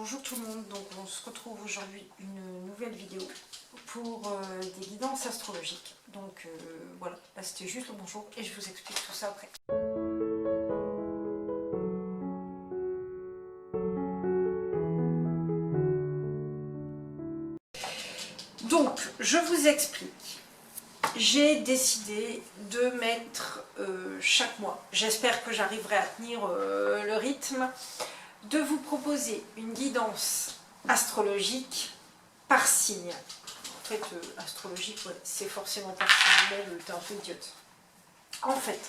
Bonjour tout le monde, donc on se retrouve aujourd'hui une nouvelle vidéo pour des guidances astrologiques. Donc voilà, là c'était juste le bonjour et je vous explique tout ça après. Donc je vous explique, j'ai décidé de mettre chaque mois, j'espère que j'arriverai à tenir le rythme, de vous proposer une guidance astrologique par signe. En fait, astrologique, ouais, c'est forcément par signe, mais t'es un peu idiote. En fait,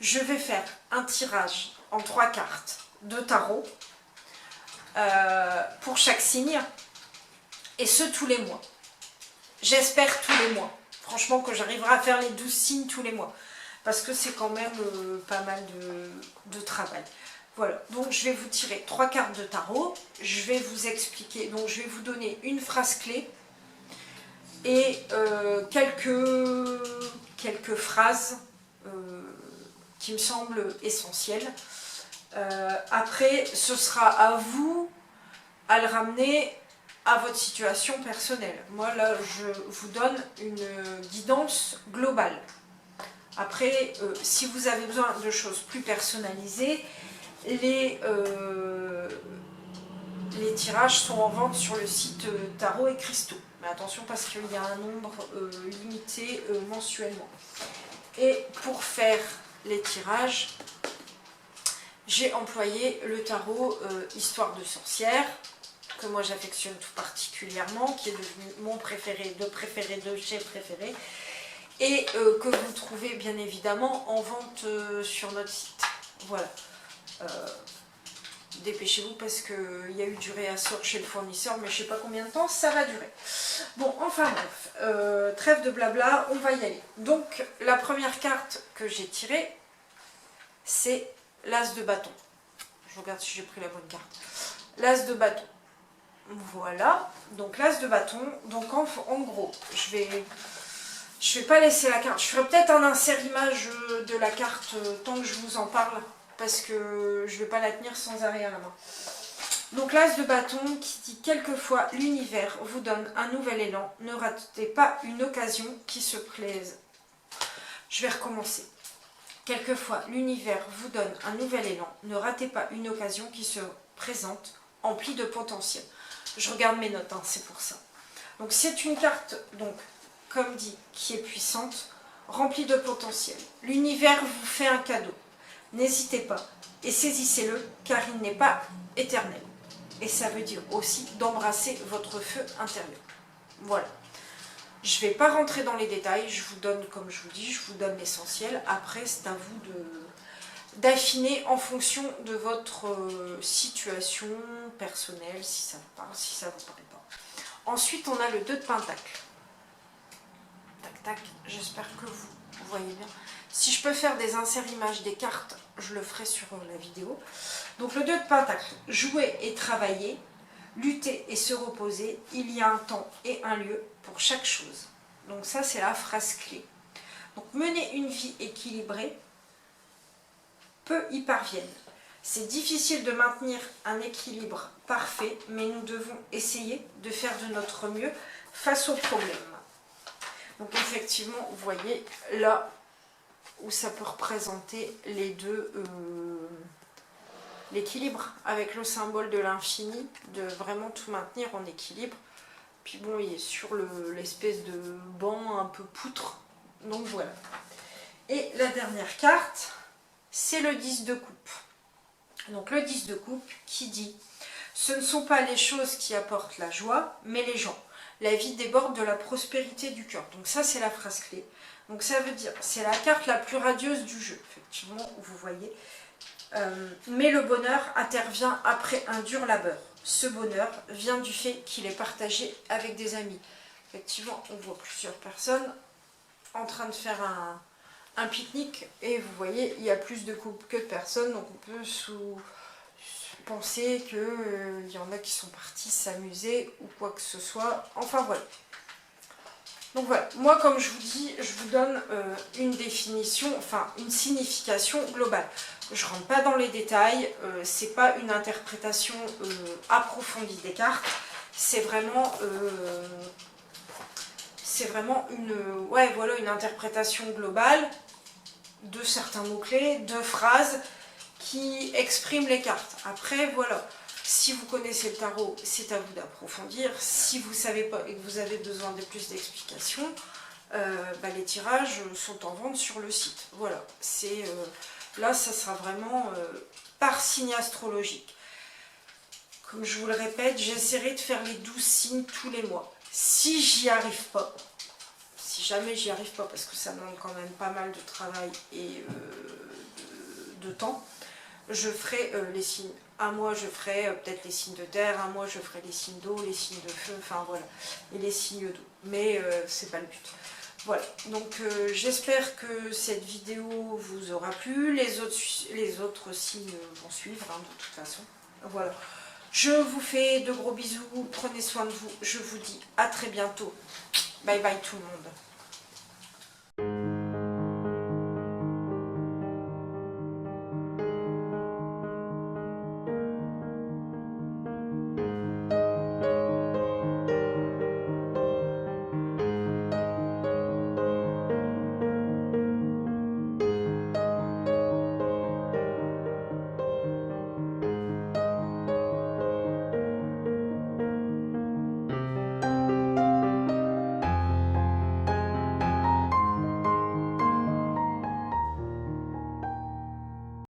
je vais faire un tirage en 3 cartes de tarot pour chaque signe, et ce tous les mois. J'espère tous les mois. Franchement, que j'arriverai à faire les 12 signes tous les mois, parce que c'est quand même pas mal de travail. Voilà, donc je vais vous tirer 3 cartes de tarot, je vais vous expliquer, donc je vais vous donner une phrase clé et quelques phrases qui me semblent essentielles. Après, ce sera à vous à le ramener à votre situation personnelle. Moi là, je vous donne une guidance globale. Après, si vous avez besoin de choses plus personnalisées, les tirages sont en vente sur le site Tarot et Cristaux. Mais attention parce qu'il y a un nombre limité mensuellement. Et pour faire les tirages, j'ai employé le tarot Histoire de sorcière, que moi j'affectionne tout particulièrement, qui est devenu mon préféré de chez préféré, et que vous trouvez bien évidemment en vente sur notre site. Voilà. Dépêchez-vous parce qu'il y a eu du réassort chez le fournisseur, mais je ne sais pas combien de temps ça va durer. Bon, enfin bref, trêve de blabla, on va y aller. Donc, la première carte que j'ai tirée, c'est l'As de bâton. Je regarde si j'ai pris la bonne carte. L'As de bâton. Voilà, donc l'As de bâton. Donc en gros, je vais pas laisser la carte. Je ferai peut-être un insert image de la carte tant que je vous en parle, parce que je ne vais pas la tenir sans arrêt à la main. Donc l'As de bâton qui dit: quelquefois l'univers vous donne un nouvel élan, ne ratez pas une occasion qui se plaise. Je vais recommencer. Quelquefois l'univers vous donne un nouvel élan, ne ratez pas une occasion qui se présente, emplie de potentiel. Je regarde mes notes, hein, c'est pour ça. Donc c'est une carte, donc comme dit, qui est puissante, remplie de potentiel. L'univers vous fait un cadeau. N'hésitez pas et saisissez-le, car il n'est pas éternel. Et ça veut dire aussi d'embrasser votre feu intérieur. Voilà. Je ne vais pas rentrer dans les détails, je vous donne, comme je vous dis, je vous donne l'essentiel. Après, c'est à vous d'affiner en fonction de votre situation personnelle, si ça vous parle, si ça ne vous parle pas. Ensuite, on a le 2 de Pentacle. Tac, tac, j'espère que vous voyez bien. Si je peux faire des inserts images des cartes, je le ferai sur la vidéo. Donc le 2 de Pentacle, jouer et travailler, lutter et se reposer, il y a un temps et un lieu pour chaque chose. Donc ça, c'est la phrase clé. Donc mener une vie équilibrée, peu y parviennent. C'est difficile de maintenir un équilibre parfait, mais nous devons essayer de faire de notre mieux face aux problèmes. Donc effectivement, vous voyez là où ça peut représenter les deux, l'équilibre avec le symbole de l'infini, de vraiment tout maintenir en équilibre. Puis bon, il est sur l'espèce de banc un peu poutre, donc voilà. Et la dernière carte, c'est le 10 de coupe. Donc le 10 de coupe qui dit: ce ne sont pas les choses qui apportent la joie, mais les gens. La vie déborde de la prospérité du cœur. Donc ça, c'est la phrase clé. Donc ça veut dire, c'est la carte la plus radieuse du jeu, effectivement, vous voyez. Mais le bonheur intervient après un dur labeur. Ce bonheur vient du fait qu'il est partagé avec des amis. Effectivement, on voit plusieurs personnes en train de faire un pique-nique, et vous voyez, il y a plus de couples que de personnes, donc on peut penser qu'il y en a qui sont partis s'amuser ou quoi que ce soit. Enfin voilà. Donc voilà, moi comme je vous dis, je vous donne une définition, enfin une signification globale. Je ne rentre pas dans les détails, c'est pas une interprétation approfondie des cartes, c'est vraiment ouais, voilà, une interprétation globale de certains mots-clés, de phrases qui expriment les cartes. Après, voilà, si vous connaissez le tarot, c'est à vous d'approfondir. Si vous ne savez pas et que vous avez besoin de plus d'explications, les tirages sont en vente sur le site. Voilà, là, ça sera vraiment par signe astrologique. Comme je vous le répète, j'essaierai de faire les 12 signes tous les mois. Si j'y arrive pas, si jamais j'y arrive pas, parce que ça demande quand même pas mal de travail et de temps, je ferai les signes. Un mois je ferai peut-être les signes de terre, un mois je ferai les signes d'eau, les signes de feu, enfin voilà, et les signes d'eau. Mais c'est pas le but. Voilà, donc j'espère que cette vidéo vous aura plu. Les autres signes vont suivre, hein, de toute façon. Voilà. Je vous fais de gros bisous, prenez soin de vous. Je vous dis à très bientôt. Bye bye tout le monde.